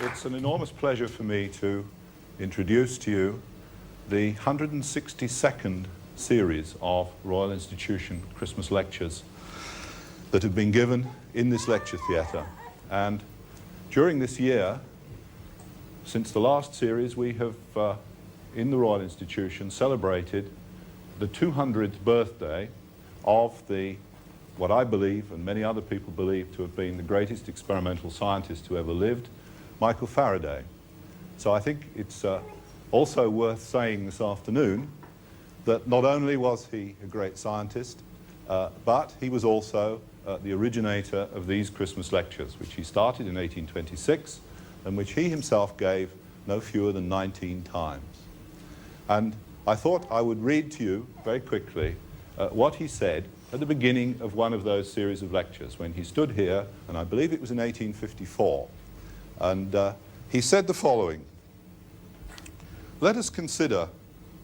It's an enormous pleasure for me to introduce to you the 162nd series of Royal Institution Christmas lectures that have been given in this lecture theatre. And during this year, since the last series, we have, in the Royal Institution, celebrated the 200th birthday of what I believe, and many other people believe, to have been the greatest experimental scientist who ever lived, Michael Faraday. So I think it's also worth saying this afternoon that not only was he a great scientist, but he was also the originator of these Christmas lectures, which he started in 1826 and which he himself gave no fewer than 19 times. And I thought I would read to you very quickly what he said at the beginning of one of those series of lectures when he stood here, and I believe it was in 1854. And he said the following: "Let us consider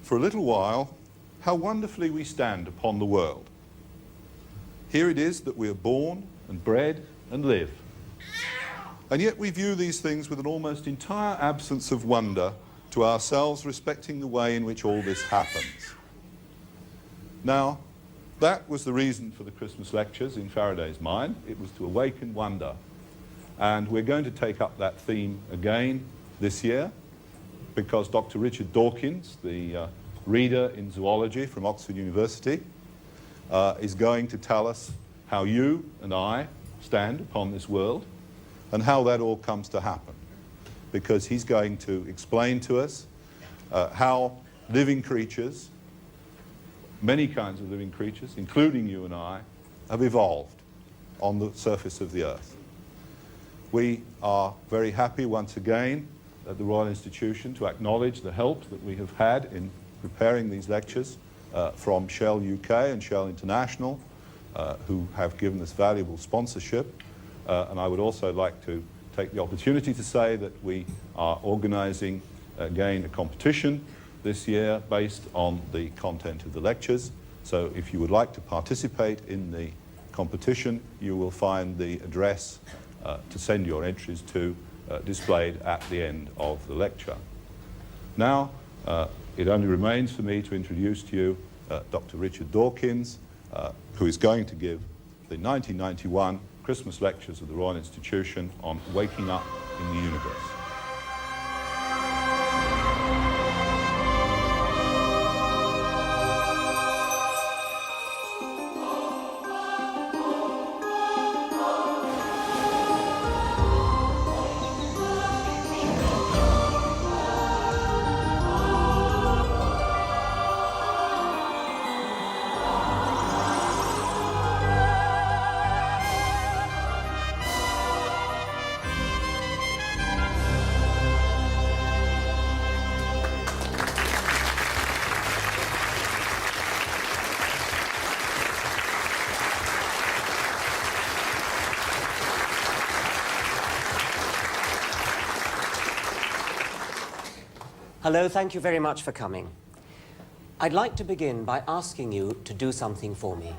for a little while how wonderfully we stand upon the world. Here it is that we are born and bred and live. And yet we view these things with an almost entire absence of wonder to ourselves respecting the way in which all this happens." Now, that was the reason for the Christmas lectures in Faraday's mind. It was to awaken wonder. And we're going to take up that theme again this year because Dr. Richard Dawkins, the reader in zoology from Oxford University, is going to tell us how you and I stand upon this world and how that all comes to happen. Because he's going to explain to us how living creatures, many kinds of living creatures, including you and I, have evolved on the surface of the earth. We are very happy once again at the Royal Institution to acknowledge the help that we have had in preparing these lectures from Shell UK and Shell International, who have given us valuable sponsorship. And I would also like to take the opportunity to say that we are organising again a competition this year based on the content of the lectures. So if you would like to participate in the competition, you will find the address to send your entries to displayed at the end of the lecture. Now, it only remains for me to introduce to you Dr. Richard Dawkins, who is going to give the 1991 Christmas lectures of the Royal Institution on waking up in the universe. Hello, thank you very much for coming. I'd like to begin by asking you to do something for me.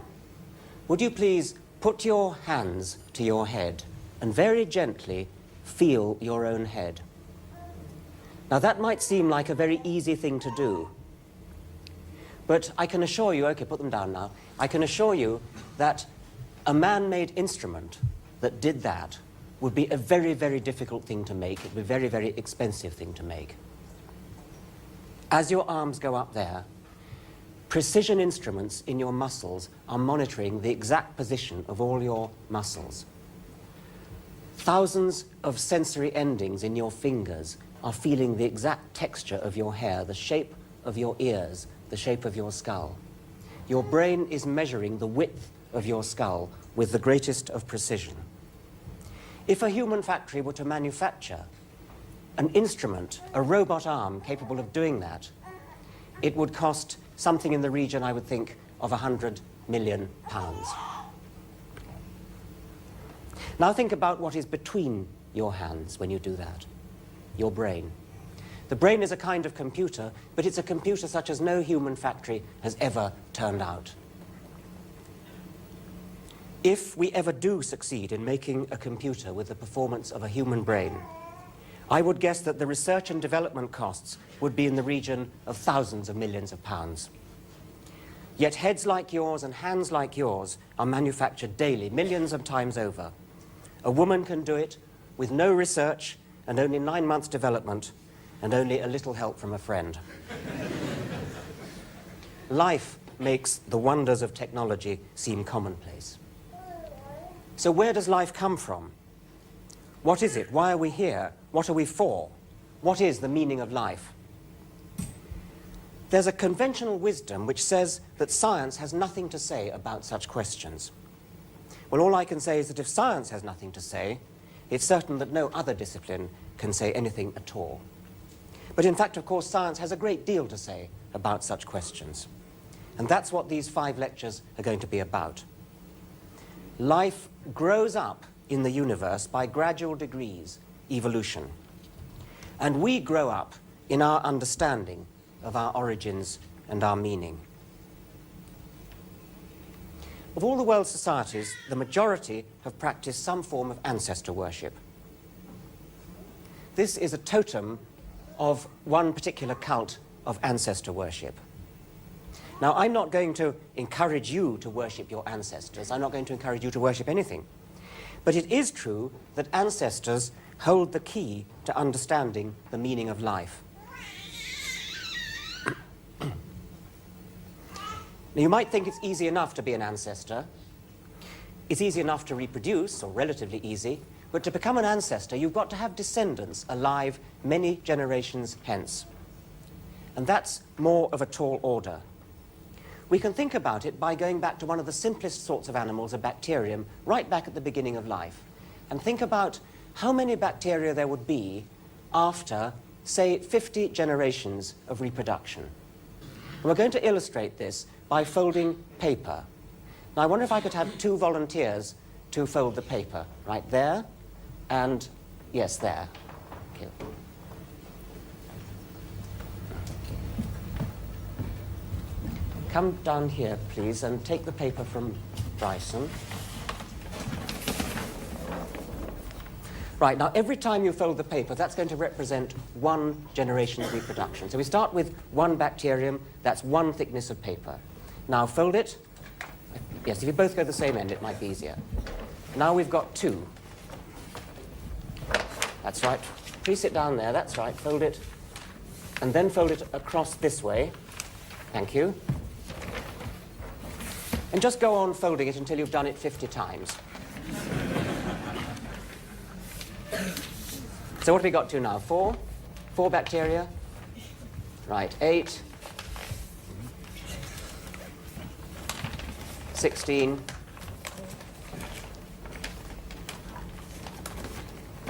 Would you please put your hands to your head and very gently feel your own head? Now that might seem like a very easy thing to do, but I can assure you, okay, put them down now, I can assure you that a man-made instrument that did that would be a very, very difficult thing to make. It would be a very, very expensive thing to make. As your arms go up there, precision instruments in your muscles are monitoring the exact position of all your muscles. Thousands of sensory endings in your fingers are feeling the exact texture of your hair, the shape of your ears, the shape of your skull. Your brain is measuring the width of your skull with the greatest of precision. If a human factory were to manufacture an instrument, a robot arm capable of doing that, it would cost something in the region, I would think, of £100 million. Now think about what is between your hands when you do that. Your brain. The brain is a kind of computer, but it's a computer such as no human factory has ever turned out. If we ever do succeed in making a computer with the performance of a human brain, I would guess that the research and development costs would be in the region of thousands of millions of pounds. Yet heads like yours and hands like yours are manufactured daily, millions of times over. A woman can do it with no research and only 9 months development and only a little help from a friend. Life makes the wonders of technology seem commonplace. So where does life come from? What is it? Why are we here? What are we for? What is the meaning of life? There's a conventional wisdom which says that science has nothing to say about such questions. Well, all I can say is that if science has nothing to say, it's certain that no other discipline can say anything at all. But in fact, of course, science has a great deal to say about such questions. And that's what these 5 lectures are going to be about. Life grows up in the universe by gradual degrees, evolution. And we grow up in our understanding of our origins and our meaning. Of all the world's societies, the majority have practiced some form of ancestor worship. This is a totem of one particular cult of ancestor worship. Now, I'm not going to encourage you to worship your ancestors. I'm not going to encourage you to worship anything. But it is true that ancestors hold the key to understanding the meaning of life. Now, you might think it's easy enough to be an ancestor. It's easy enough to reproduce, or relatively easy, but to become an ancestor, you've got to have descendants alive many generations hence. And that's more of a tall order. We can think about it by going back to one of the simplest sorts of animals, a bacterium, right back at the beginning of life, and think about how many bacteria there would be after, say, 50 generations of reproduction. And we're going to illustrate this by folding paper. Now, I wonder if I could have 2 volunteers to fold the paper, right there, and, yes, there. Thank you. Come down here, please, and take the paper from Bryson. Right, now every time you fold the paper, that's going to represent 1 generation of reproduction. So we start with 1 bacterium, that's 1 thickness of paper. Now fold it. Yes, if you both go the same end, it might be easier. Now we've got 2. That's right. Please sit down there, that's right, fold it. And then fold it across this way. Thank you. And just go on folding it until you've done it 50 times. So what have we got to now? 4? 4 bacteria? Right, 8. 16.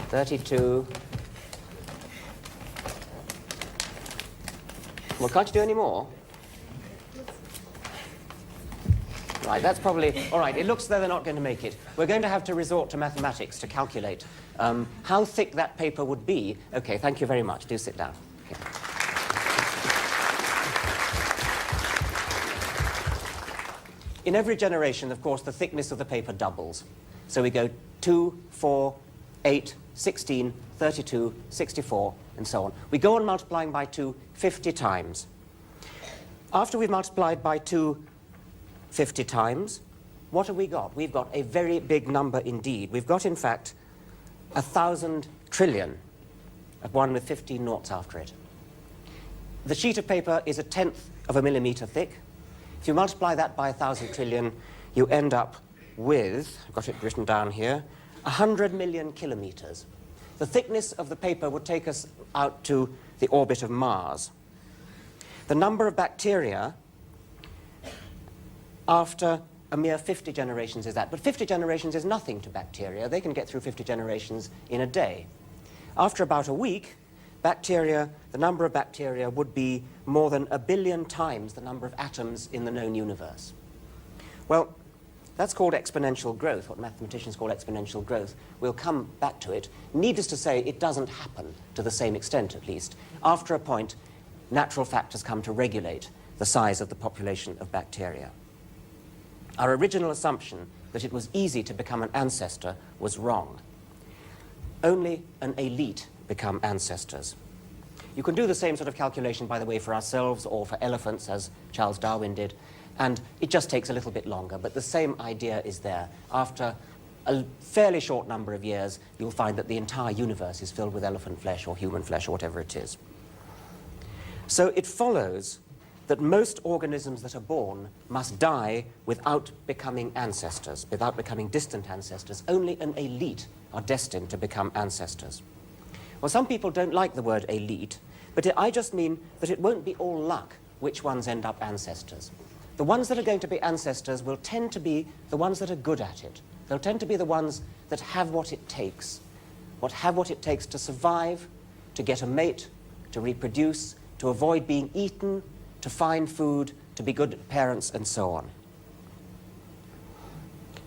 32. Well, can't you do any more? Right, that's probably... All right, it looks as though they're not going to make it. We're going to have to resort to mathematics to calculate how thick that paper would be. OK, thank you very much. Do sit down. Okay. In every generation, of course, the thickness of the paper doubles. So we go 2, 4, 8, 16, 32, 64, and so on. We go on multiplying by 2 50 times. After we've multiplied by 2 50 times, what have we got? We've got a very big number indeed. We've got, in fact, 1,000 trillion, one with 15 noughts after it. The sheet of paper is 1/10 of a millimetre thick. If you multiply that by 1,000 trillion, you end up with, I've got it written down here, 100 million kilometres. The thickness of the paper would take us out to the orbit of Mars. The number of bacteria after a mere 50 generations is that. But 50 generations is nothing to bacteria. They can get through 50 generations in a day. After about a week, bacteria, the number of bacteria would be more than 1 billion times the number of atoms in the known universe. Well, that's called exponential growth, what mathematicians call exponential growth. We'll come back to it. Needless to say, it doesn't happen to the same extent, at least. After a point, natural factors come to regulate the size of the population of bacteria. Our original assumption that it was easy to become an ancestor was wrong. only an elite become ancestors. You can do the same sort of calculation, by the way, for ourselves or for elephants, as Charles Darwin did, and it just takes a little bit longer, but the same idea is there. After a fairly short number of years, you'll find that the entire universe is filled with elephant flesh or human flesh or whatever it is. So it follows that most organisms that are born must die without becoming ancestors, without becoming distant ancestors. Only an elite are destined to become ancestors. Well, some people don't like the word elite, but I just mean that it won't be all luck which ones end up ancestors. The ones that are going to be ancestors will tend to be the ones that are good at it. They'll tend to be the ones that have what it takes to survive, to get a mate, to reproduce, to avoid being eaten, to find food, to be good parents, and so on.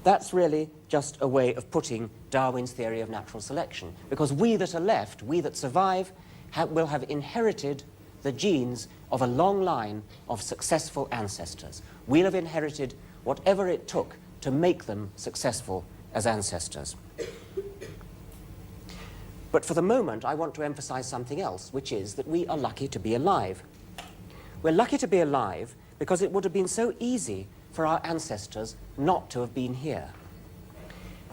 That's really just a way of putting Darwin's theory of natural selection, because we that are left, we that survive, will have inherited the genes of a long line of successful ancestors. We'll have inherited whatever it took to make them successful as ancestors. But for the moment, I want to emphasize something else, which is that we are lucky to be alive. We're lucky to be alive because it would have been so easy for our ancestors not to have been here.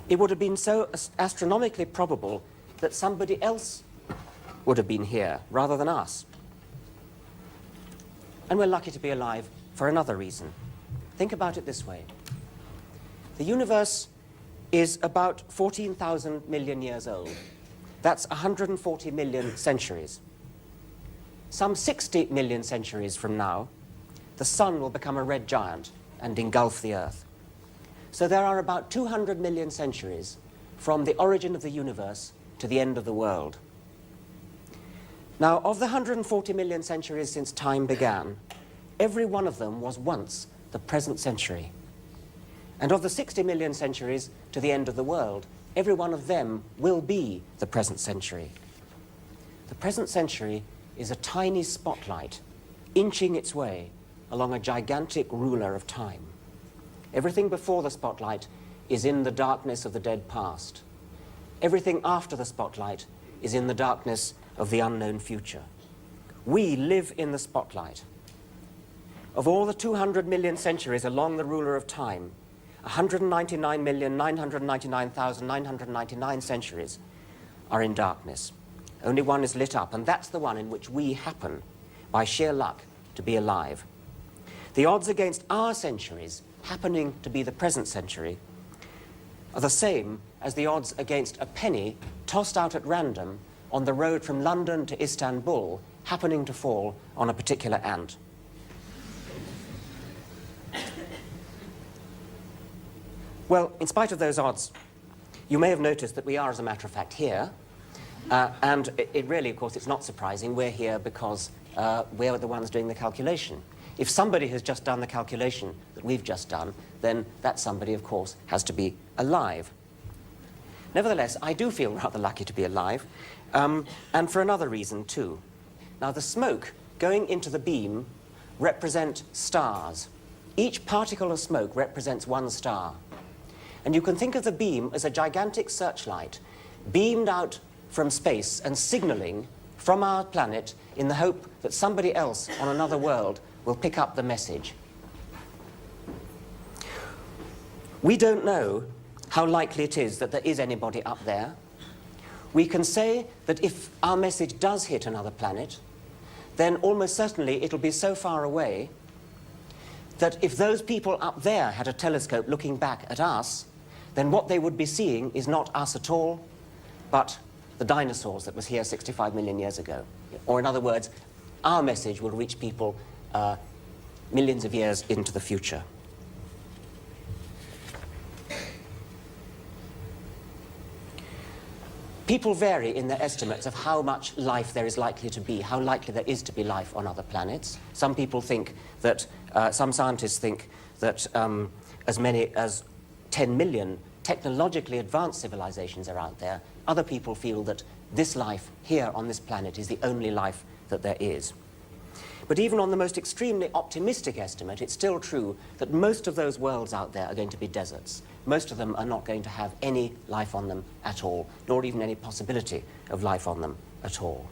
It would have been so astronomically probable that somebody else would have been here rather than us. And we're lucky to be alive for another reason. Think about it this way. The universe is about 14,000 million years old. That's 140 million centuries. Some 60 million centuries from now, the sun will become a red giant and engulf the Earth. So there are about 200 million centuries from the origin of the universe to the end of the world. Now, of the 140 million centuries since time began, every one of them was once the present century. And of the 60 million centuries to the end of the world, every one of them will be the present century. The present century is a tiny spotlight inching its way along a gigantic ruler of time. Everything before the spotlight is in the darkness of the dead past. Everything after the spotlight is in the darkness of the unknown future. We live in the spotlight. Of all the 200 million centuries along the ruler of time, 199,999,999 centuries are in darkness. Only one is lit up, and that's the one in which we happen, by sheer luck, to be alive. The odds against our centuries happening to be the present century are the same as the odds against a penny tossed out at random on the road from London to Istanbul happening to fall on a particular ant. Well, in spite of those odds, you may have noticed that we are, as a matter of fact, here. And it really, of course, it's not surprising. We're here because we're the ones doing the calculation. If somebody has just done the calculation that we've just done, then that somebody, of course, has to be alive. Nevertheless, I do feel rather lucky to be alive, and for another reason, too. Now, the smoke going into the beam represent stars. Each particle of smoke represents one star. And you can think of the beam as a gigantic searchlight beamed out from space and signaling from our planet in the hope that somebody else on another world will pick up the message. We don't know how likely it is that there is anybody up there. We can say that if our message does hit another planet, then almost certainly it'll be so far away that if those people up there had a telescope looking back at us, then what they would be seeing is not us at all, but the dinosaurs that was here 65 million years ago. Or in other words, our message will reach people millions of years into the future. People vary in their estimates of how much life there is likely to be, how likely there is to be life on other planets. Some people think that, some scientists think that as many as 10 million technologically advanced civilizations are out there. Other people feel that this life here on this planet is the only life that there is. But even on the most extremely optimistic estimate, it's still true that most of those worlds out there are going to be deserts. Most of them are not going to have any life on them at all, nor even any possibility of life on them at all.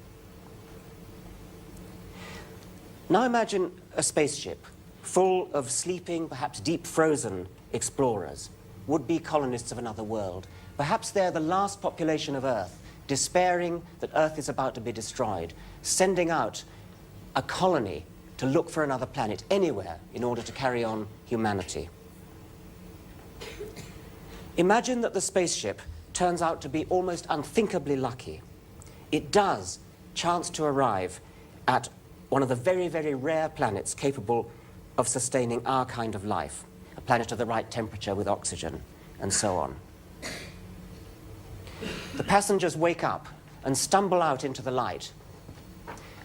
Now imagine a spaceship full of sleeping, perhaps deep frozen explorers, would-be colonists of another world. Perhaps they're the last population of Earth, despairing that Earth is about to be destroyed, sending out a colony to look for another planet anywhere in order to carry on humanity. Imagine that the spaceship turns out to be almost unthinkably lucky. It does chance to arrive at one of the very, very rare planets capable of sustaining our kind of life, a planet of the right temperature with oxygen, and so on. The passengers wake up and stumble out into the light,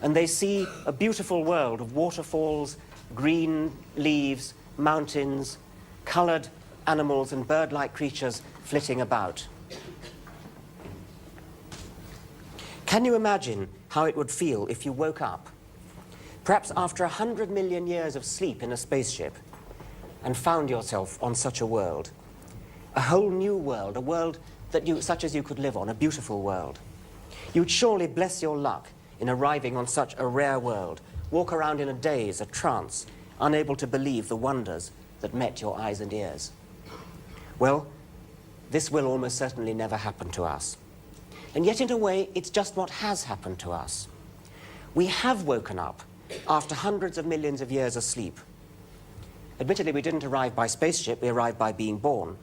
and they see a beautiful world of waterfalls, green leaves, mountains, coloured animals and bird-like creatures flitting about. Can you imagine how it would feel if you woke up, perhaps after 100 million years of sleep in a spaceship, and found yourself on such a world? A whole new world, a world that such as you could live on, a beautiful world. You'd surely bless your luck in arriving on such a rare world, walk around in a daze, a trance, unable to believe the wonders that met your eyes and ears. Well, this will almost certainly never happen to us. And yet, in a way, it's just what has happened to us. We have woken up after hundreds of millions of years of sleep. Admittedly, we didn't arrive by spaceship, we arrived by being born.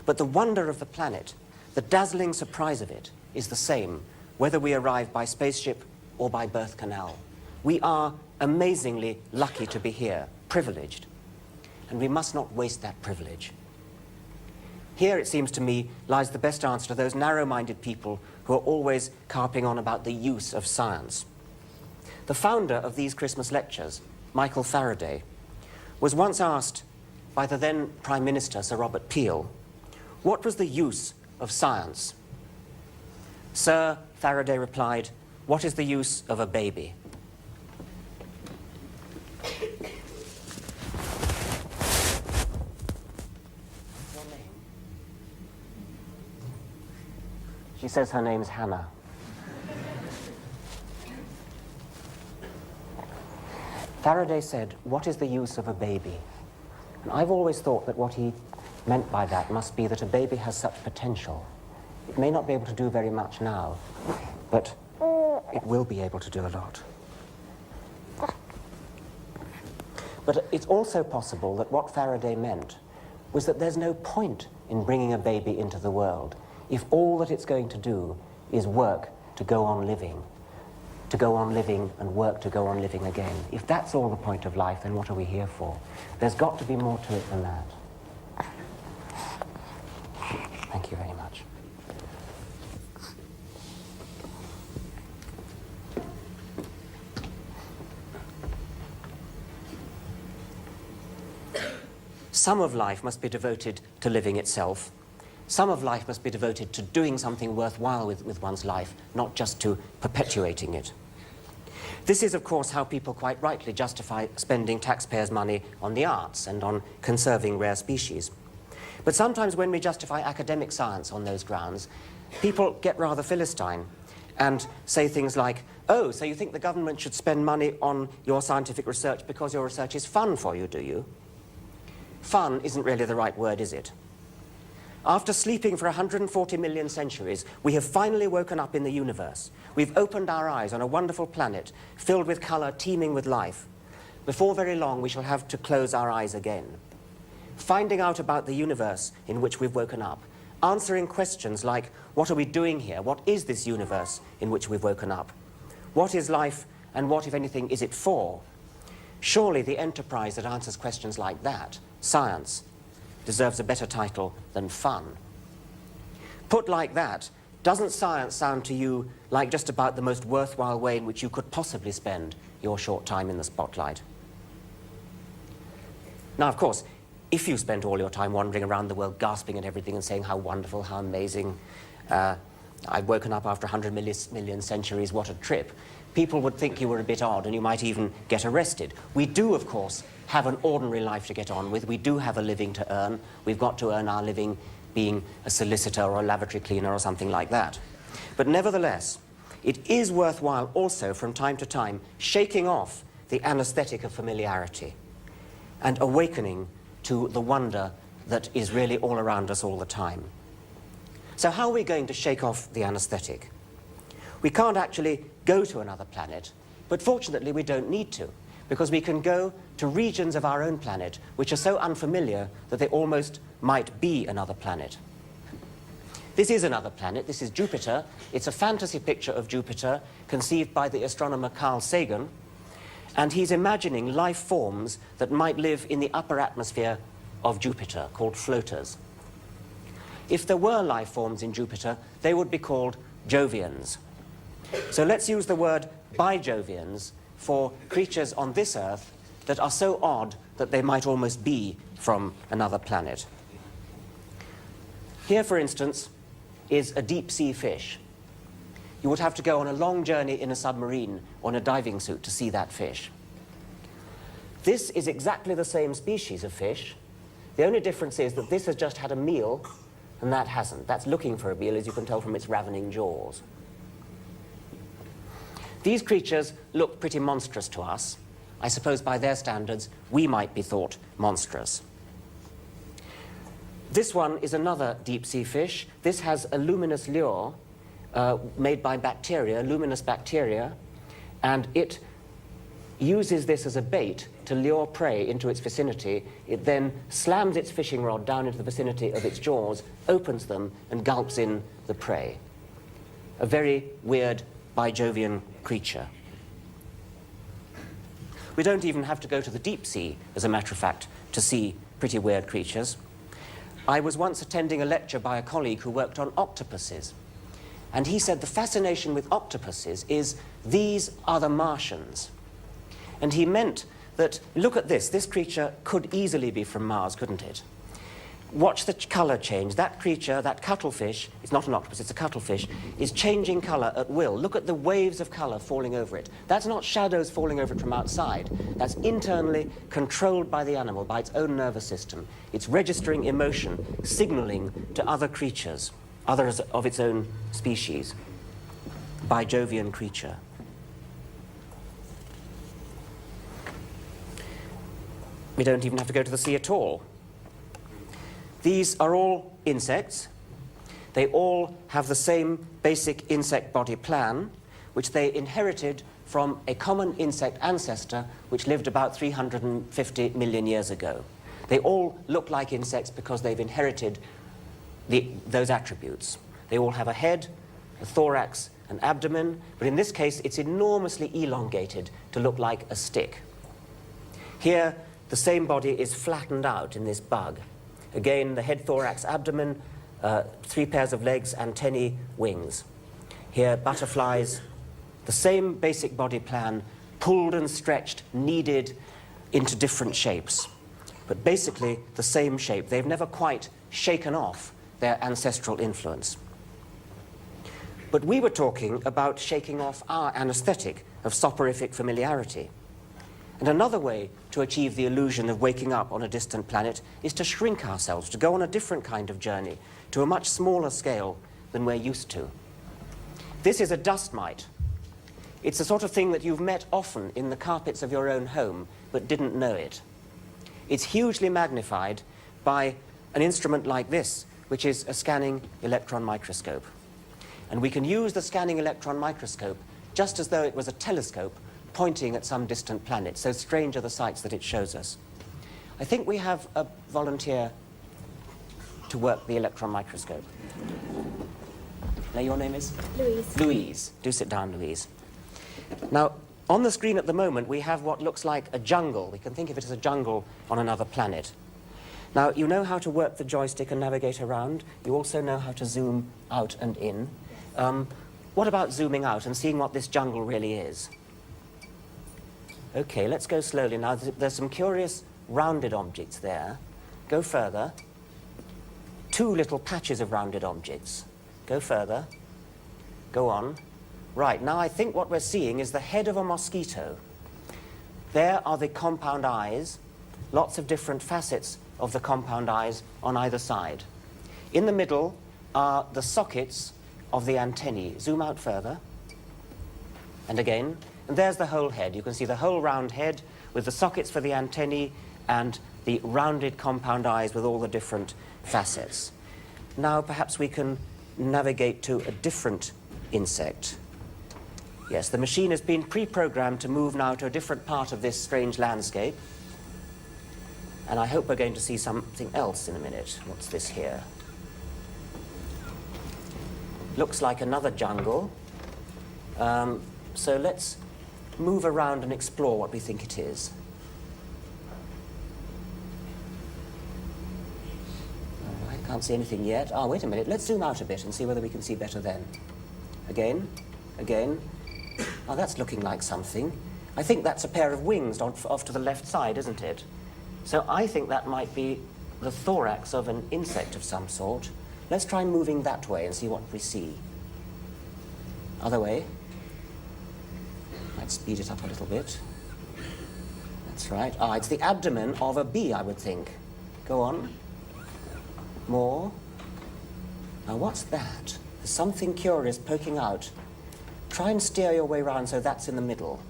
But the wonder of the planet, the dazzling surprise of it, is the same, whether we arrive by spaceship or by birth canal. We are amazingly lucky to be here, privileged, and we must not waste that privilege. Here, it seems to me, lies the best answer to those narrow-minded people who are always carping on about the use of science. The founder of these Christmas lectures, Michael Faraday, was once asked by the then Prime Minister, Sir Robert Peel, what was the use of science? Sir, Faraday replied, what is the use of a baby? She says her name's Hannah. Faraday said, what is the use of a baby? And I've always thought that what he meant by that must be that a baby has such potential. It may not be able to do very much now, but it will be able to do a lot. But it's also possible that what Faraday meant was that there's no point in bringing a baby into the world if all that it's going to do is work to go on living and work to go on living again. If that's all the point of life, then what are we here for? There's got to be more to it than that. Thank you very much. Some of life must be devoted to living itself. Some of life must be devoted to doing something worthwhile with one's life, not just to perpetuating it. This is, of course, how people quite rightly justify spending taxpayers' money on the arts and on conserving rare species. But sometimes when we justify academic science on those grounds, people get rather Philistine and say things like, oh, so you think the government should spend money on your scientific research because your research is fun for you, do you? Fun isn't really the right word, is it? After sleeping for 140 million centuries, we have finally woken up in the universe. We've opened our eyes on a wonderful planet filled with colour, teeming with life. Before very long, we shall have to close our eyes again. Finding out about the universe in which we've woken up, answering questions like, what are we doing here? What is this universe in which we've woken up? What is life, and what, if anything, is it for? Surely the enterprise that answers questions like that, science, deserves a better title than fun. Put like that, doesn't science sound to you like just about the most worthwhile way in which you could possibly spend your short time in the spotlight? Now, of course, if you spent all your time wandering around the world gasping at everything and saying how wonderful, how amazing, I've woken up after 100 million centuries, what a trip. People would think you were a bit odd and you might even get arrested. We do, of course, have an ordinary life to get on with. We do have a living to earn. We've got to earn our living being a solicitor or a lavatory cleaner or something like that. But nevertheless, it is worthwhile also from time to time shaking off the anesthetic of familiarity and awakening to the wonder that is really all around us all the time. So how are we going to shake off the anesthetic? We can't actually go to another planet, but fortunately we don't need to, because we can go to regions of our own planet which are so unfamiliar that they almost might be another planet. This is another planet. This is Jupiter. It's a fantasy picture of Jupiter conceived by the astronomer Carl Sagan, and he's imagining life forms that might live in the upper atmosphere of Jupiter, called floaters. If there were life forms in Jupiter, they would be called Jovians. So let's use the word bijovians for creatures on this Earth that are so odd that they might almost be from another planet. Here, for instance, is a deep-sea fish. You would have to go on a long journey in a submarine or in a diving suit to see that fish. This is exactly the same species of fish. The only difference is that this has just had a meal and that hasn't. That's looking for a meal, as you can tell from its ravening jaws. These creatures look pretty monstrous to us. I suppose by their standards, we might be thought monstrous. This one is another deep-sea fish. This has a luminous lure made by bacteria, luminous bacteria, and it uses this as a bait to lure prey into its vicinity. It then slams its fishing rod down into the vicinity of its jaws, opens them, and gulps in the prey. A very weird bijovian creature. We don't even have to go to the deep sea, as a matter of fact, to see pretty weird creatures. I was once attending a lecture by a colleague who worked on octopuses, and he said the fascination with octopuses is these are the Martians. And he meant that, look at this creature could easily be from Mars, couldn't it? Watch the colour change. That creature, that cuttlefish, it's not an octopus, it's a cuttlefish, is changing colour at will. Look at the waves of colour falling over it. That's not shadows falling over it from outside. That's internally controlled by the animal, by its own nervous system. It's registering emotion, signalling to other creatures, others of its own species. Bijovian creature. We don't even have to go to the sea at all. These are all insects. They all have the same basic insect body plan, which they inherited from a common insect ancestor which lived about 350 million years ago. They all look like insects because they've inherited those attributes. They all have a head, a thorax, an abdomen, but in this case it's enormously elongated to look like a stick. Here, the same body is flattened out in this bug. Again, the head, thorax, abdomen, 3 pairs of legs, antennae, wings. Here, butterflies, the same basic body plan, pulled and stretched, kneaded into different shapes. But basically, the same shape. They've never quite shaken off their ancestral influence. But we were talking about shaking off our anesthetic of soporific familiarity. And another way to achieve the illusion of waking up on a distant planet is to shrink ourselves, to go on a different kind of journey, to a much smaller scale than we're used to. This is a dust mite. It's the sort of thing that you've met often in the carpets of your own home, but didn't know it. It's hugely magnified by an instrument like this, which is a scanning electron microscope. And we can use the scanning electron microscope just as though it was a telescope pointing at some distant planet. So strange are the sights that it shows us. I think we have a volunteer to work the electron microscope. Now, your name is? Louise. Louise. Do sit down, Louise. Now, on the screen at the moment, we have what looks like a jungle. We can think of it as a jungle on another planet. Now, you know how to work the joystick and navigate around. You also know how to zoom out and in. What about zooming out and seeing what this jungle really is? Okay, let's go slowly now. There's some curious rounded objects there. Go further. 2 little patches of rounded objects. Go further. Go on. Right, now I think what we're seeing is the head of a mosquito. There are the compound eyes, lots of different facets of the compound eyes on either side. In the middle are the sockets of the antennae. Zoom out further. And again. And there's the whole head. You can see the whole round head with the sockets for the antennae and the rounded compound eyes with all the different facets. Now perhaps we can navigate to a different insect. Yes, the machine has been pre-programmed to move now to a different part of this strange landscape. And I hope we're going to see something else in a minute. What's this here? Looks like another jungle. So let's move around and explore what we think it is. I can't see anything yet. Oh, wait a minute. Let's zoom out a bit and see whether we can see better then. Again, again. Oh, that's looking like something. I think that's a pair of wings off to the left side, isn't it? So I think that might be the thorax of an insect of some sort. Let's try moving that way and see what we see. Other way. Might speed it up a little bit. That's right. Ah, it's the abdomen of a bee, I would think. Go on. More. Now, what's that? There's something curious poking out. Try and steer your way around so that's in the middle.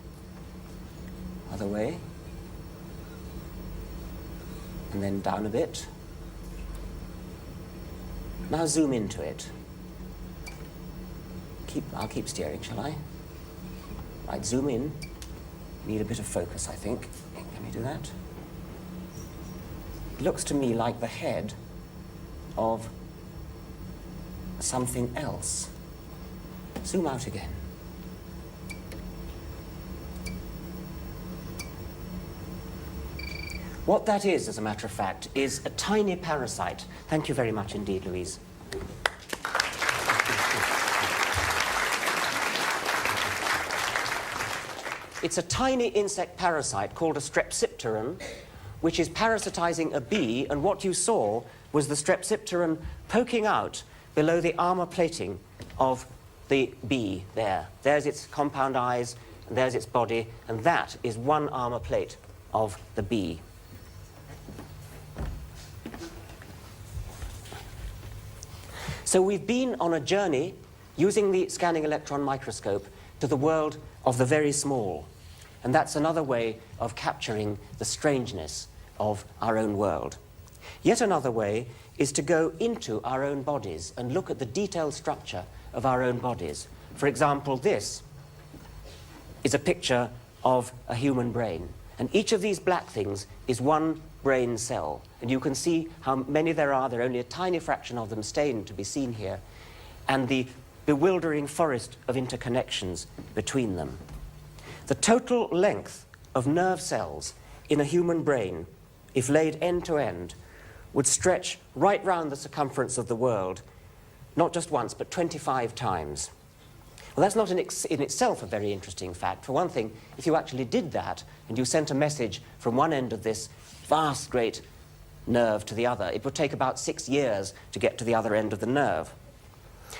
Other way. And then down a bit. Now zoom into it. I'll keep steering, shall I? Right, zoom in. Need a bit of focus, I think. Can we do that? It looks to me like the head of something else. Zoom out again. What that is, as a matter of fact, is a tiny parasite. Thank you very much indeed, Louise. It's a tiny insect parasite called a strepsipteran, which is parasitizing a bee, and what you saw was the strepsipteran poking out below the armor plating of the bee there. There's its compound eyes, and there's its body, and that is one armor plate of the bee. So we've been on a journey using the scanning electron microscope to the world of the very small. And that's another way of capturing the strangeness of our own world. Yet another way is to go into our own bodies and look at the detailed structure of our own bodies. For example, this is a picture of a human brain. And each of these black things is one brain cell. And you can see how many there are. There are only a tiny fraction of them stained to be seen here. And the bewildering forest of interconnections between them. The total length of nerve cells in a human brain, if laid end to end, would stretch right round the circumference of the world, not just once, but 25 times. Well, that's not in itself a very interesting fact. For one thing, if you actually did that, and you sent a message from one end of this vast, great nerve to the other, it would take about 6 years to get to the other end of the nerve.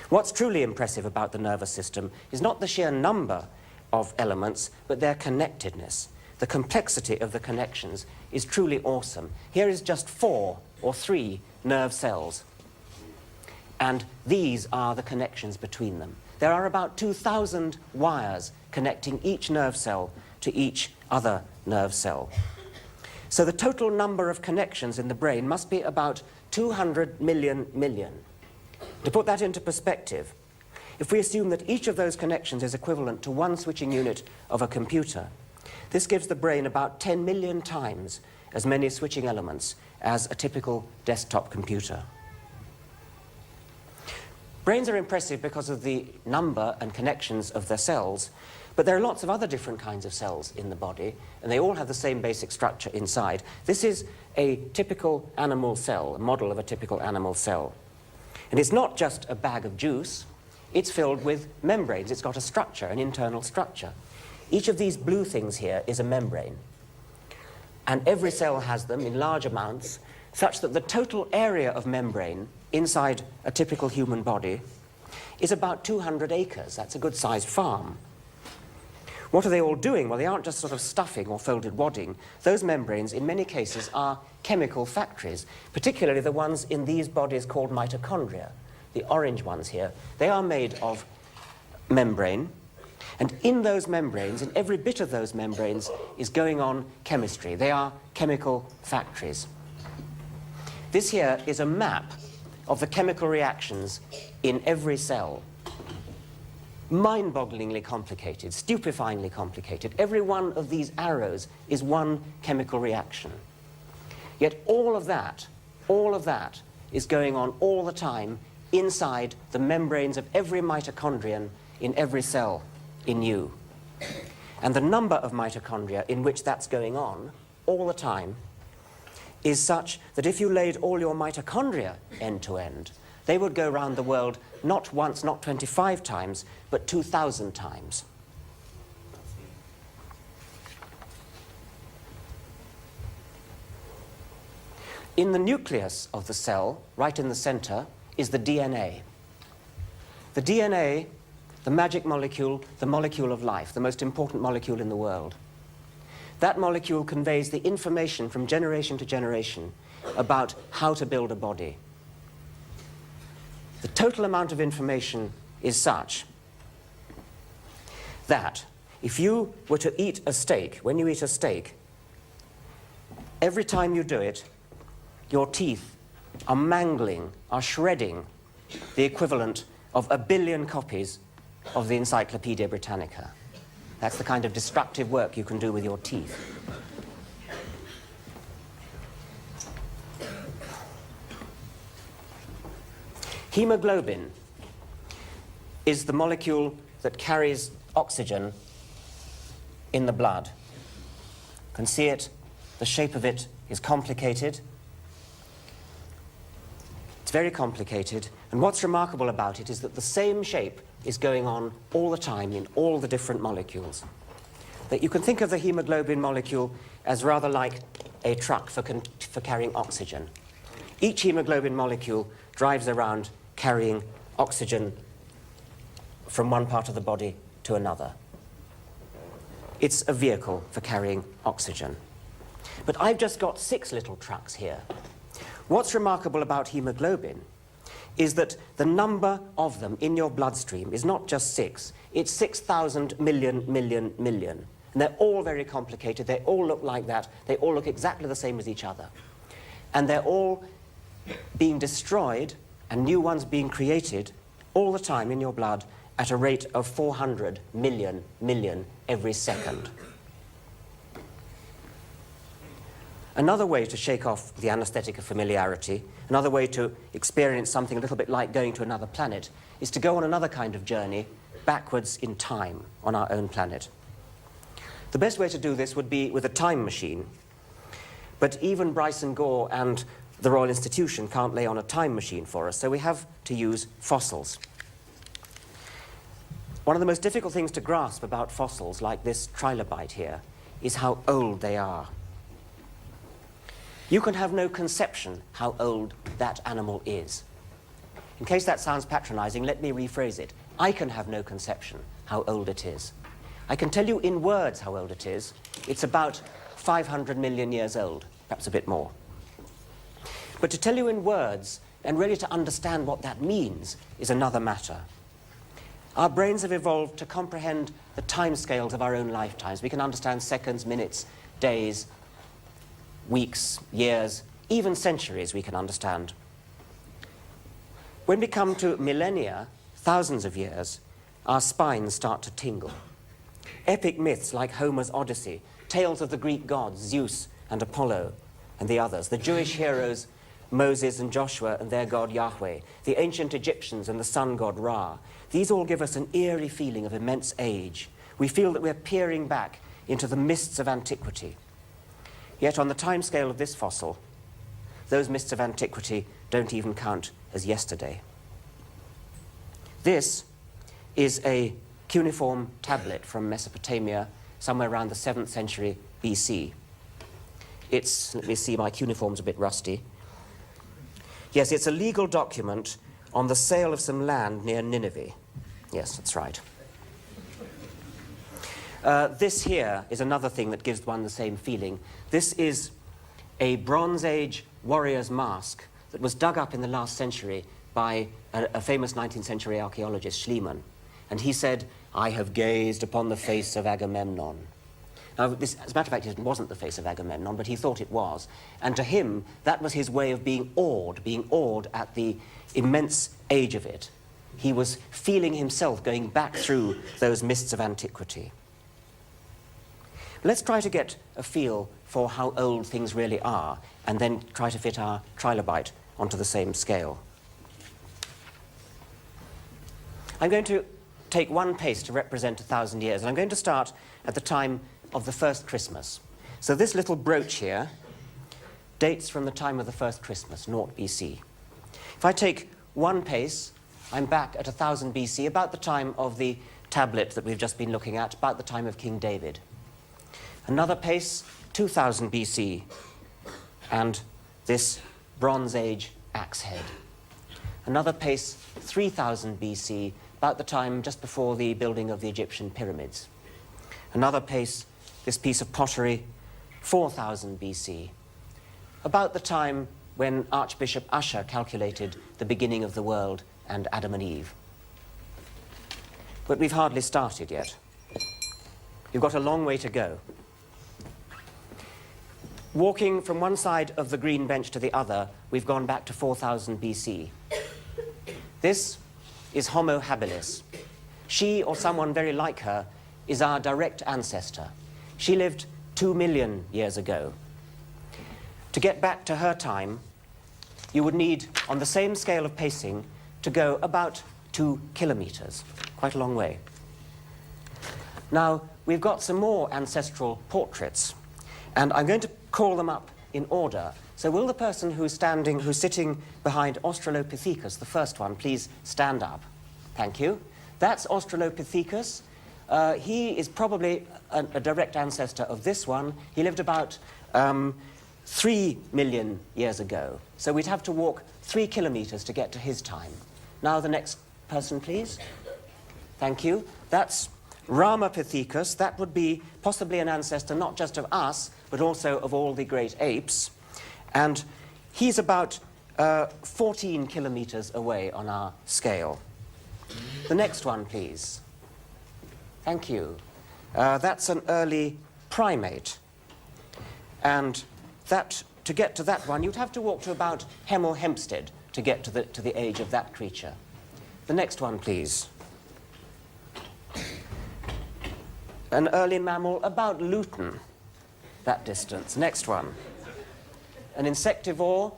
What's truly impressive about the nervous system is not the sheer number of elements, but their connectedness. The complexity of the connections is truly awesome. Here is just 4 or 3 nerve cells, and these are the connections between them. There are about 2,000 wires connecting each nerve cell to each other nerve cell. So the total number of connections in the brain must be about 200 million. To put that into perspective, if we assume that each of those connections is equivalent to one switching unit of a computer, this gives the brain about 10 million times as many switching elements as a typical desktop computer. Brains are impressive because of the number and connections of their cells, but there are lots of other different kinds of cells in the body, and they all have the same basic structure inside. This is a typical animal cell, a model of a typical animal cell. And it's not just a bag of juice, it's filled with membranes. It's got a structure, an internal structure. Each of these blue things here is a membrane. And every cell has them in large amounts, such that the total area of membrane inside a typical human body is about 200 acres. That's a good-sized farm. What are they all doing? Well, they aren't just sort of stuffing or folded wadding. Those membranes, in many cases, are chemical factories, particularly the ones in these bodies called mitochondria, the orange ones here. They are made of membrane, and in those membranes, in every bit of those membranes, is going on chemistry. They are chemical factories. This here is a map of the chemical reactions in every cell. Mind-bogglingly complicated, stupefyingly complicated. Every one of these arrows is one chemical reaction. Yet all of that is going on all the time inside the membranes of every mitochondrion in every cell in you. And the number of mitochondria in which that's going on all the time is such that if you laid all your mitochondria end to end, they would go around the world not once, not 25 times, but 2,000 times. In the nucleus of the cell, right in the center, is the DNA. The DNA, the magic molecule, the molecule of life, the most important molecule in the world. That molecule conveys the information from generation to generation about how to build a body. The total amount of information is such that if you were to eat a steak, when you eat a steak, every time you do it, your teeth are mangling, are shredding the equivalent of 1 billion copies of the Encyclopedia Britannica. That's the kind of destructive work you can do with your teeth. Hemoglobin is the molecule that carries oxygen in the blood. You can see it, the shape of it is complicated. It's very complicated, and what's remarkable about it is that the same shape is going on all the time in all the different molecules. That you can think of the hemoglobin molecule as rather like a truck for carrying oxygen. Each hemoglobin molecule drives around carrying oxygen from one part of the body to another. It's a vehicle for carrying oxygen. But I've just got 6 little trucks here. What's remarkable about hemoglobin is that the number of them in your bloodstream is not just 6, it's 6,000 million. And they're all very complicated, they all look like that, they all look exactly the same as each other. And they're all being destroyed and new ones being created all the time in your blood at a rate of 400 million every second. Another way to shake off the anesthetic of familiarity, another way to experience something a little bit like going to another planet, is to go on another kind of journey backwards in time on our own planet. The best way to do this would be with a time machine. But even Bryson Gore and the Royal Institution can't lay on a time machine for us, so we have to use fossils. One of the most difficult things to grasp about fossils, like this trilobite here, is how old they are. You can have no conception how old that animal is. In case that sounds patronizing, let me rephrase it. I can have no conception how old it is. I can tell you in words how old it is. It's about 500 million years old, perhaps a bit more. But to tell you in words, and really to understand what that means, is another matter. Our brains have evolved to comprehend the timescales of our own lifetimes. We can understand seconds, minutes, days, weeks, years, even centuries we can understand. When we come to millennia, thousands of years, our spines start to tingle. Epic myths like Homer's Odyssey, tales of the Greek gods, Zeus and Apollo and the others, the Jewish heroes, Moses and Joshua and their god Yahweh, the ancient Egyptians and the sun god Ra, these all give us an eerie feeling of immense age. We feel that we're peering back into the mists of antiquity. Yet on the timescale of this fossil, those mists of antiquity don't even count as yesterday. This is a cuneiform tablet from Mesopotamia, somewhere around the 7th century BC. It's, let me see, my cuneiform's a bit rusty. Yes, it's a legal document on the sale of some land near Nineveh. Yes, that's right. This here is another thing that gives one the same feeling. This is a Bronze Age warrior's mask that was dug up in the last century by a famous 19th century archaeologist, Schliemann. And he said, "I have gazed upon the face of Agamemnon." Now, this, as a matter of fact, it wasn't the face of Agamemnon, but he thought it was. And to him, that was his way of being awed at the immense age of it. He was feeling himself going back through those mists of antiquity. Let's try to get a feel for how old things really are, and then try to fit our trilobite onto the same scale. I'm going to take one pace to represent 1,000 years, and I'm going to start at the time of the first Christmas. So this little brooch here dates from the time of the first Christmas, 0 BC. If I take one pace, I'm back at 1000 BC, about the time of the tablet that we've just been looking at, about the time of King David. Another pace, 2000 BC, and this Bronze Age axe head. Another pace, 3000 BC, about the time just before the building of the Egyptian pyramids. Another pace, this piece of pottery, 4000 BC, about the time when Archbishop Usher calculated the beginning of the world and Adam and Eve. But we've hardly started yet. We've got a long way to go. Walking from one side of the green bench to the other, we've gone back to 4000 BC. This is Homo habilis. She, or someone very like her, is our direct ancestor. She lived 2 million years ago. To get back to her time, you would need, on the same scale of pacing, to go about 2 kilometers, quite a long way. Now, we've got some more ancestral portraits, and I'm going to call them up in order. So will the person who's sitting behind Australopithecus, the first one, please stand up? Thank you. That's Australopithecus. He is probably a direct ancestor of this one. He lived about 3 million years ago. So we'd have to walk 3 kilometers to get to his time. Now the next person, please. Thank you. That's Ramapithecus. That would be possibly an ancestor not just of us, but also of all the great apes. And he's about 14 kilometers away on our scale. The next one, please. Thank you. That's an early primate. And that, to get to that one, you'd have to walk to about Hemel Hempstead to get to the age of that creature. The next one, please. An early mammal about Luton, that distance. Next one. An insectivore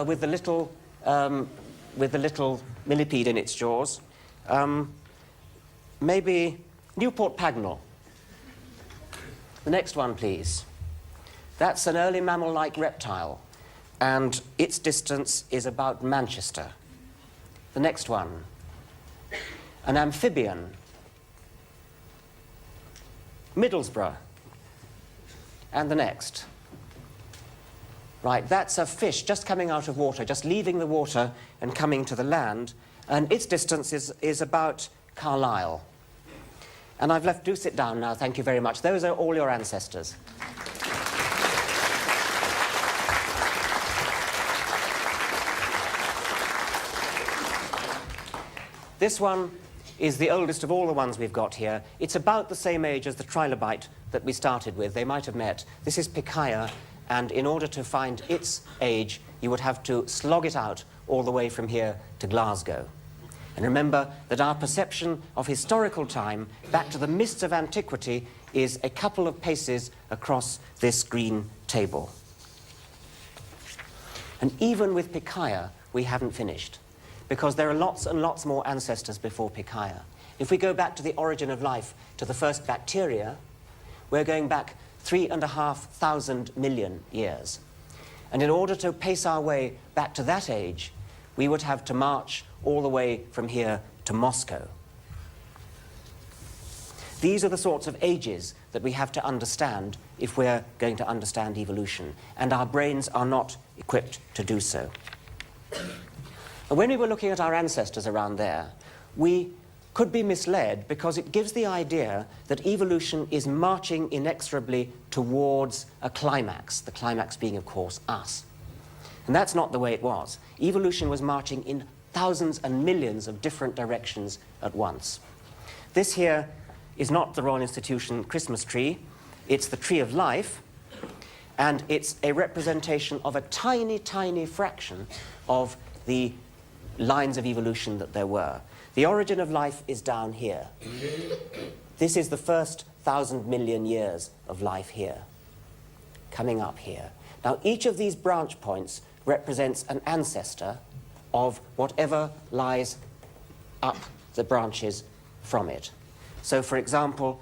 with the little millipede in its jaws. Maybe Newport Pagnell. The next one, please. That's an early mammal-like reptile, and its distance is about Manchester. The next one. An amphibian. Middlesbrough. And the next. Right, that's a fish just coming out of water, just leaving the water and coming to the land, and its distance is about Carlisle. And I've left, do sit down now, thank you very much. Those are all your ancestors. This one is the oldest of all the ones we've got here. It's about the same age as the trilobite that we started with. They might have met. This is Pikaia, and in order to find its age, you would have to slog it out all the way from here to Glasgow. And remember that our perception of historical time, back to the mists of antiquity, is a couple of paces across this green table. And even with Pikaia, we haven't finished, because there are lots and lots more ancestors before Pikaia. If we go back to the origin of life, to the first bacteria, we're going back 3,500 million years. And in order to pace our way back to that age, we would have to march all the way from here to Moscow. These are the sorts of ages that we have to understand if we're going to understand evolution, and our brains are not equipped to do so. And when we were looking at our ancestors around there, we could be misled because it gives the idea that evolution is marching inexorably towards a climax, the climax being, of course, us. And that's not the way it was. Evolution was marching in thousands and millions of different directions at once. This here is not the Royal Institution Christmas tree. It's the Tree of Life, and it's a representation of a tiny, tiny fraction of the lines of evolution that there were. The origin of life is down here. This is the first 1,000 million years of life here, coming up here. Now, each of these branch points represents an ancestor of whatever lies up the branches from it. So, for example,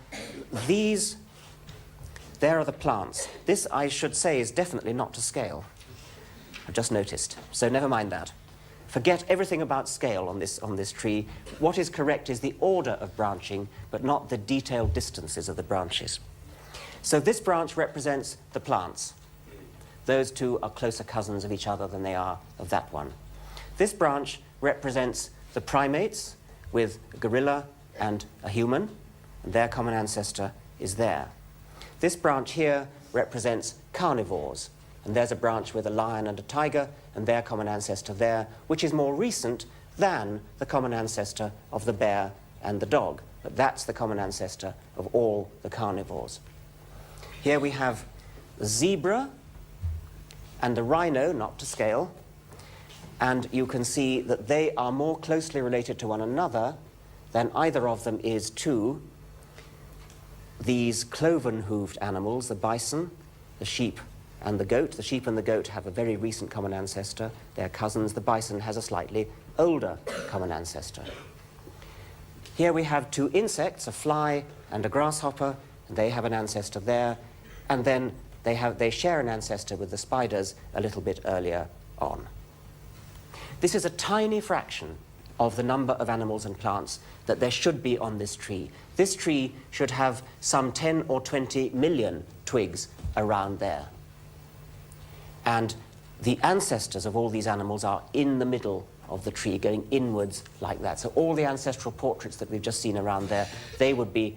there are the plants. This, I should say, is definitely not to scale. I've just noticed. So never mind that. Forget everything about scale on this tree. What is correct is the order of branching, but not the detailed distances of the branches. So this branch represents the plants. Those two are closer cousins of each other than they are of that one. This branch represents the primates with a gorilla and a human, and their common ancestor is there. This branch here represents carnivores, and there's a branch with a lion and a tiger, and their common ancestor there, which is more recent than the common ancestor of the bear and the dog. But that's the common ancestor of all the carnivores. Here we have the zebra and the rhino, not to scale, and you can see that they are more closely related to one another than either of them is to these cloven-hooved animals, the bison, the sheep, and the goat. The sheep and the goat have a very recent common ancestor. They're cousins. The bison has a slightly older common ancestor. Here we have two insects, a fly and a grasshopper, and they have an ancestor there. And then they share an ancestor with the spiders a little bit earlier on. This is a tiny fraction of the number of animals and plants that there should be on this tree. This tree should have some 10 or 20 million twigs around there. And the ancestors of all these animals are in the middle of the tree, going inwards like that. So all the ancestral portraits that we've just seen around there, they would be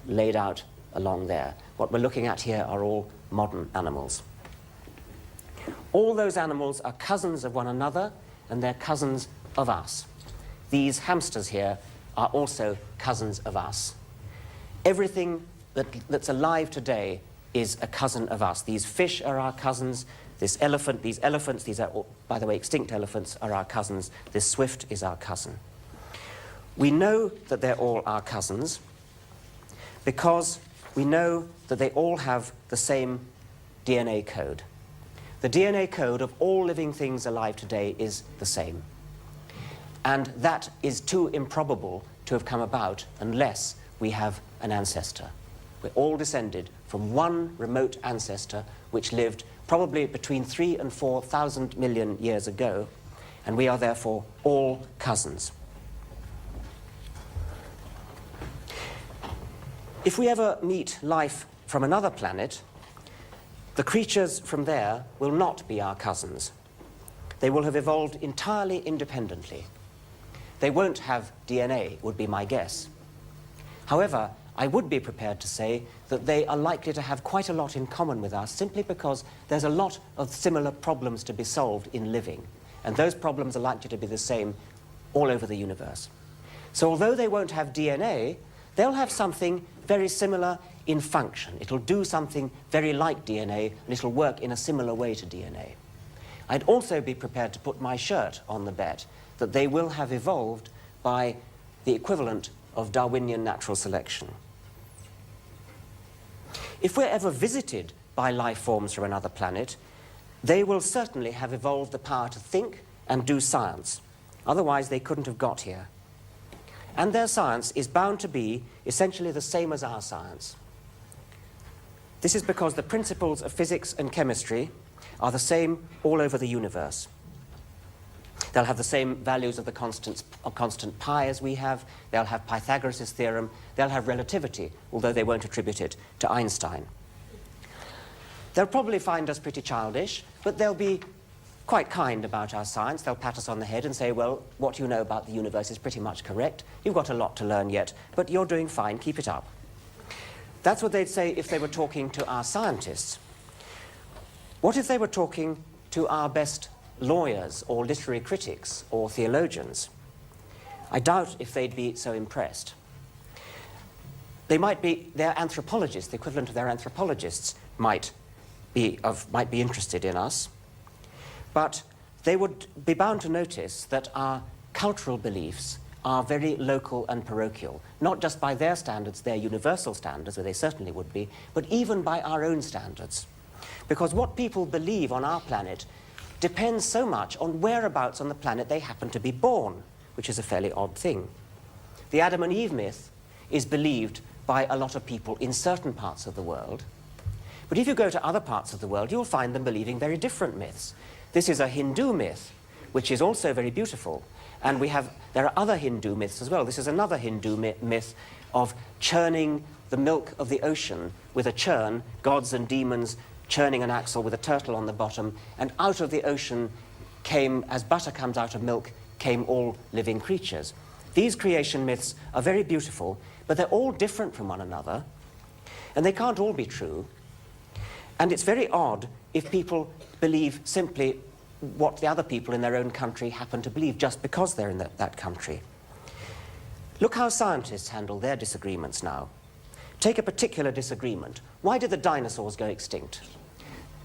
laid out along there. What we're looking at here are all modern animals. All those animals are cousins of one another, and they're cousins of us. These hamsters here are also cousins of us. Everything that's alive today is a cousin of us. These fish are our cousins. These elephants, these are, by the way, extinct elephants, are our cousins. This swift is our cousin. We know that they're all our cousins because we know that they all have the same DNA code. The DNA code of all living things alive today is the same. And that is too improbable to have come about unless we have an ancestor. We're all descended from one remote ancestor which lived probably between 3,000 and 4,000 million years ago, and we are therefore all cousins. If we ever meet life from another planet, the creatures from there will not be our cousins. They will have evolved entirely independently. They won't have DNA, would be my guess. However, I would be prepared to say that they are likely to have quite a lot in common with us simply because there's a lot of similar problems to be solved in living, and those problems are likely to be the same all over the universe. So although they won't have DNA, they'll have something very similar in function. It'll do something very like DNA, and it'll work in a similar way to DNA. I'd also be prepared to put my shirt on the bet that they will have evolved by the equivalent of Darwinian natural selection. If we're ever visited by life forms from another planet, they will certainly have evolved the power to think and do science. Otherwise, they couldn't have got here. And their science is bound to be essentially the same as our science. This is because the principles of physics and chemistry are the same all over the universe. They'll have the same values of the constant pi as we have. They'll have Pythagoras' theorem. They'll have relativity, although they won't attribute it to Einstein. They'll probably find us pretty childish, but they'll be quite kind about our science. They'll pat us on the head and say, well, what you know about the universe is pretty much correct. You've got a lot to learn yet, but you're doing fine, keep it up. That's what they'd say if they were talking to our scientists. What if they were talking to our best lawyers or literary critics or theologians? I doubt if they'd be so impressed. They might be, their anthropologists, the equivalent of their anthropologists, might be interested in us, but they would be bound to notice that our cultural beliefs are very local and parochial, not just by their standards, their universal standards, where they certainly would be, but even by our own standards. Because what people believe on our planet depends so much on whereabouts on the planet they happen to be born, which is a fairly odd thing. The Adam and Eve myth is believed by a lot of people in certain parts of the world, but if you go to other parts of the world, you'll find them believing very different myths. This is a Hindu myth, which is also very beautiful, and there are other Hindu myths as well. This is another Hindu myth of churning the milk of the ocean with a churn, gods and demons churning an axle with a turtle on the bottom, and out of the ocean came, as butter comes out of milk, came all living creatures. These creation myths are very beautiful, but they're all different from one another, and they can't all be true. And it's very odd if people believe simply what the other people in their own country happen to believe just because they're in that country. Look how scientists handle their disagreements now. Take a particular disagreement. Why did the dinosaurs go extinct?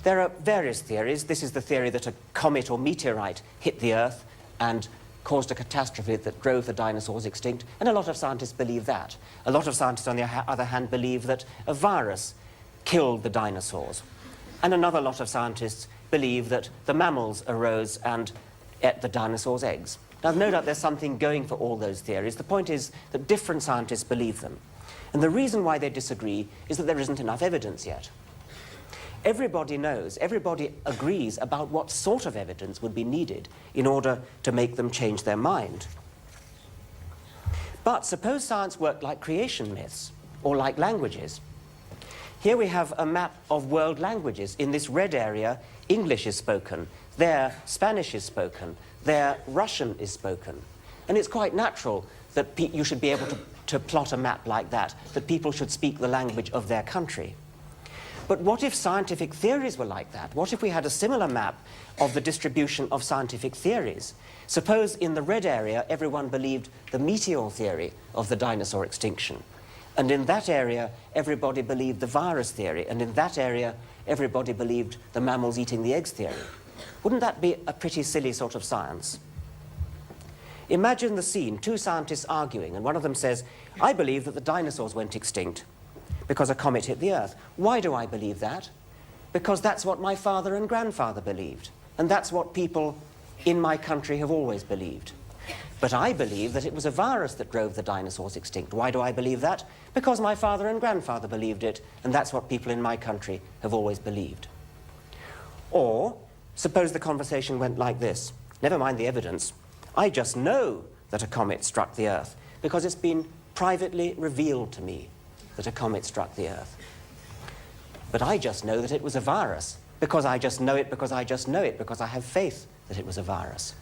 There are various theories. This is the theory that a comet or meteorite hit the Earth and caused a catastrophe that drove the dinosaurs extinct, and a lot of scientists believe that. A lot of scientists, on the other hand, believe that a virus killed the dinosaurs. And another lot of scientists believe that the mammals arose and ate the dinosaurs' eggs. Now, no doubt there's something going for all those theories. The point is that different scientists believe them. And the reason why they disagree is that there isn't enough evidence yet. Everybody knows, everybody agrees about what sort of evidence would be needed in order to make them change their mind. But suppose science worked like creation myths, or like languages. Here we have a map of world languages. In this red area, English is spoken. There, Spanish is spoken. There, Russian is spoken. And it's quite natural that you should be able to plot a map like that people should speak the language of their country. But what if scientific theories were like that? What if we had a similar map of the distribution of scientific theories? Suppose in the red area, everyone believed the meteor theory of the dinosaur extinction. And in that area, everybody believed the virus theory. And in that area, everybody believed the mammals eating the eggs theory. Wouldn't that be a pretty silly sort of science? Imagine the scene, two scientists arguing, and one of them says, I believe that the dinosaurs went extinct because a comet hit the Earth. Why do I believe that? Because that's what my father and grandfather believed. And that's what people in my country have always believed. But I believe that it was a virus that drove the dinosaurs extinct. Why do I believe that? Because my father and grandfather believed it, and that's what people in my country have always believed. Or, suppose the conversation went like this. Never mind the evidence. I just know that a comet struck the Earth because it's been privately revealed to me that a comet struck the Earth. But I just know that it was a virus because I just know it because I just know it because I have faith that it was a virus.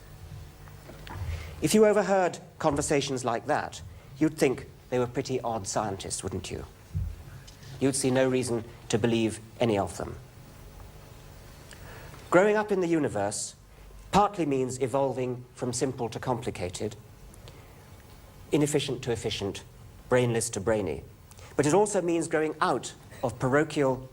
If you overheard conversations like that, you'd think they were pretty odd scientists, wouldn't you? You'd see no reason to believe any of them. Growing up in the universe partly means evolving from simple to complicated, inefficient to efficient, brainless to brainy. But it also means growing out of parochial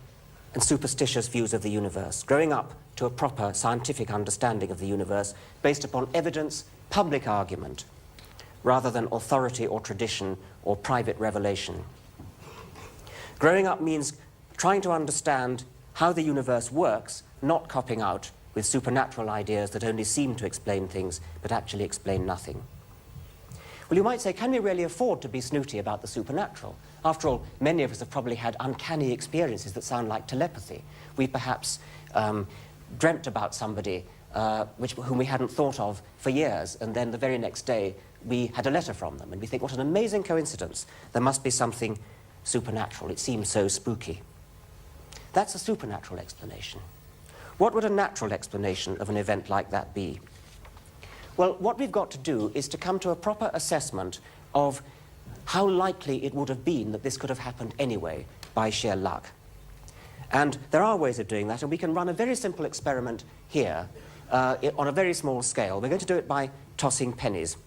and superstitious views of the universe, growing up to a proper scientific understanding of the universe based upon evidence, public argument, rather than authority or tradition or private revelation. Growing up means trying to understand how the universe works, not copping out with supernatural ideas that only seem to explain things but actually explain nothing. Well, you might say, can we really afford to be snooty about the supernatural? After all, many of us have probably had uncanny experiences that sound like telepathy. We perhaps dreamt about somebody whom we hadn't thought of for years, and then the very next day we had a letter from them, and we think, what an amazing coincidence. There must be something supernatural. It seems so spooky. That's a supernatural explanation. What would a natural explanation of an event like that be? Well, what we've got to do is to come to a proper assessment of how likely it would have been that this could have happened anyway by sheer luck. And there are ways of doing that, and we can run a very simple experiment here on a very small scale. We're going to do it by tossing pennies.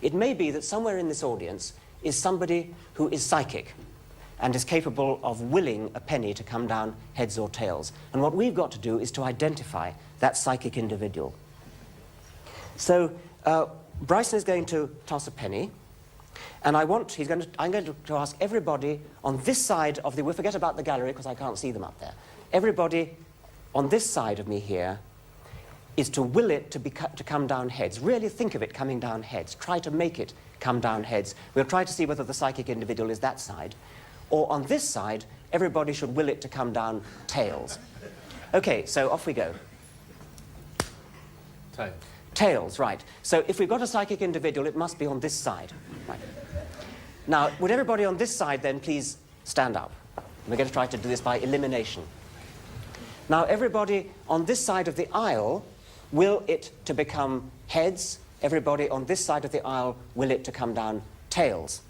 It may be that somewhere in this audience is somebody who is psychic and is capable of willing a penny to come down heads or tails. And what we've got to do is to identify that psychic individual. So Bryson is going to toss a penny, and I'm going to ask everybody on this side of the... We'll forget about the gallery because I can't see them up there. Everybody on this side of me here is to will it to come down heads. Really think of it coming down heads. Try to make it come down heads. We'll try to see whether the psychic individual is that side. Or on this side, everybody should will it to come down tails. OK, so off we go. Tails. Tails, right. So if we've got a psychic individual, it must be on this side. Right. Now, would everybody on this side then please stand up? We're going to try to do this by elimination. Now, everybody on this side of the aisle, will it to become heads? Everybody on this side of the aisle, will it to come down tails?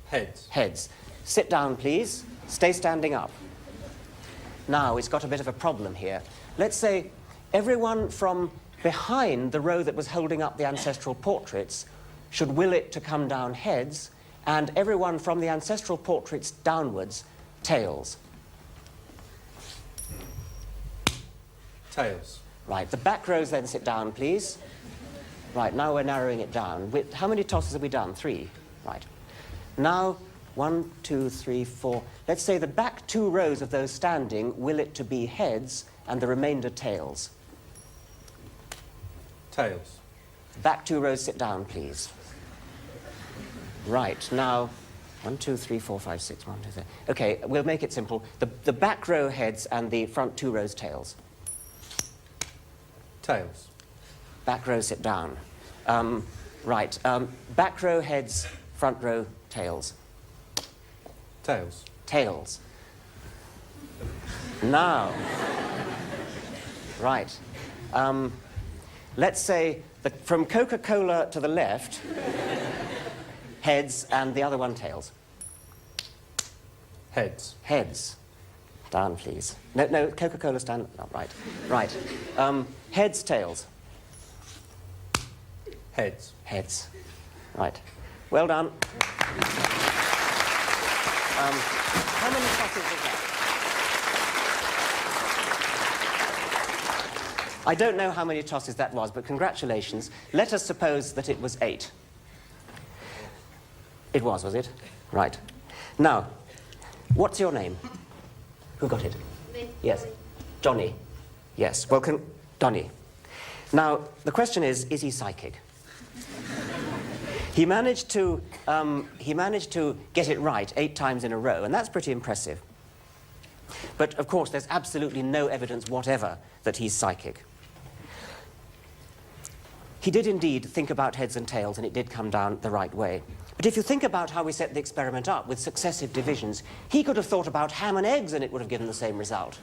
Heads. Heads. Sit down, please. Stay standing up. Now, it's got a bit of a problem here. Let's say everyone from behind the row that was holding up the ancestral portraits should will it to come down heads, and everyone from the ancestral portraits downwards, tails. Tails. Right, the back rows then sit down, please. Right, now we're narrowing it down. How many tosses have we done? 3. Right. Now, 1, 2, 3, 4. Let's say the back 2 rows of those standing will it to be heads, and the remainder tails. Tails. Back 2 rows sit down, please. Right, now, 1, 2, 3, 4, 5, 6, 1, 2, 3. OK, we'll make it simple. The back row heads and the front 2 rows tails. Tails. Back row sit down. Right, back row heads, front row tails. Tails. Tails. Now, right. Let's say that from Coca-Cola to the left, heads, and the other one tails. Heads. Heads. Down, please. No, Coca-Cola stand up, right. Right. Heads, tails. Heads. Heads. Right. Well done. How many tosses is that? I don't know how many tosses that was, but congratulations. Let us suppose that it was 8. It was it? Right. Now, what's your name? Who got it? Me. Yes. Johnny. Yes. Well, Donny. Now, the question is he psychic? He managed to get it right 8 times in a row, and that's pretty impressive. But, of course, there's absolutely no evidence whatever that he's psychic. He did indeed think about heads and tails, and it did come down the right way. But if you think about how we set the experiment up with successive divisions, he could have thought about ham and eggs, and it would have given the same result.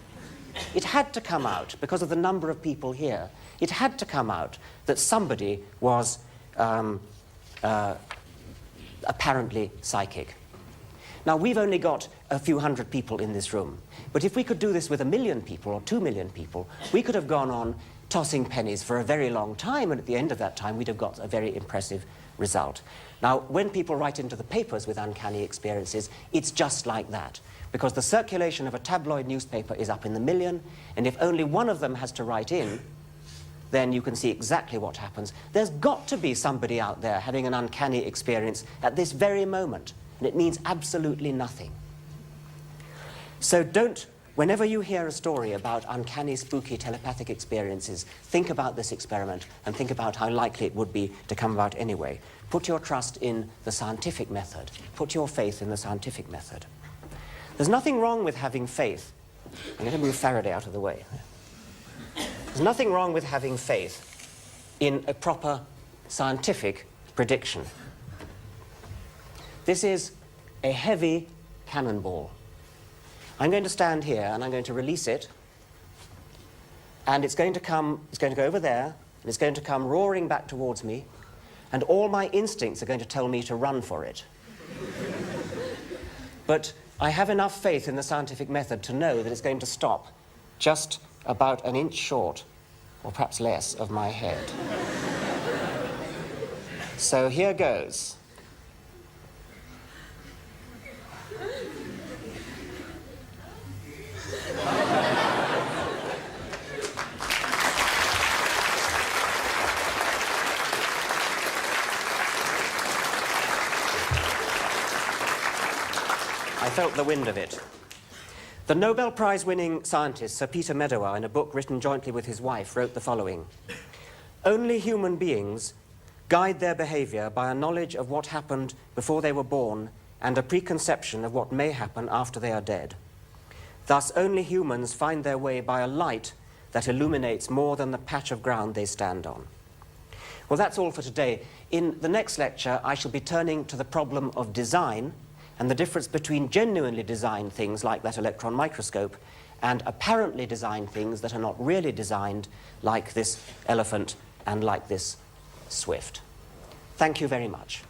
It had to come out, because of the number of people here, it had to come out that somebody was apparently psychic. Now, we've only got a few hundred people in this room, but if we could do this with 1 million people or 2 million people, we could have gone on tossing pennies for a very long time, and at the end of that time, we'd have got a very impressive result. Now, when people write into the papers with uncanny experiences, it's just like that, because the circulation of a tabloid newspaper is up in the million, and if only one of them has to write in, then you can see exactly what happens. There's got to be somebody out there having an uncanny experience at this very moment, and it means absolutely nothing. So whenever you hear a story about uncanny, spooky, telepathic experiences, think about this experiment and think about how likely it would be to come about anyway. Put your trust in the scientific method. Put your faith in the scientific method. There's nothing wrong with having faith. I'm going to move Faraday out of the way. There's nothing wrong with having faith in a proper scientific prediction. This is a heavy cannonball. I'm going to stand here and I'm going to release it. And it's going to go over there, and it's going to come roaring back towards me, and all my instincts are going to tell me to run for it. But I have enough faith in the scientific method to know that it's going to stop just about an inch short, or perhaps less, of my head. So here goes. I felt the wind of it. The Nobel Prize-winning scientist Sir Peter Medawar, in a book written jointly with his wife, wrote the following: "Only human beings guide their behavior by a knowledge of what happened before they were born and a preconception of what may happen after they are dead. Thus, only humans find their way by a light that illuminates more than the patch of ground they stand on." Well, that's all for today. In the next lecture, I shall be turning to the problem of design and the difference between genuinely designed things like that electron microscope and apparently designed things that are not really designed, like this elephant and like this swift. Thank you very much.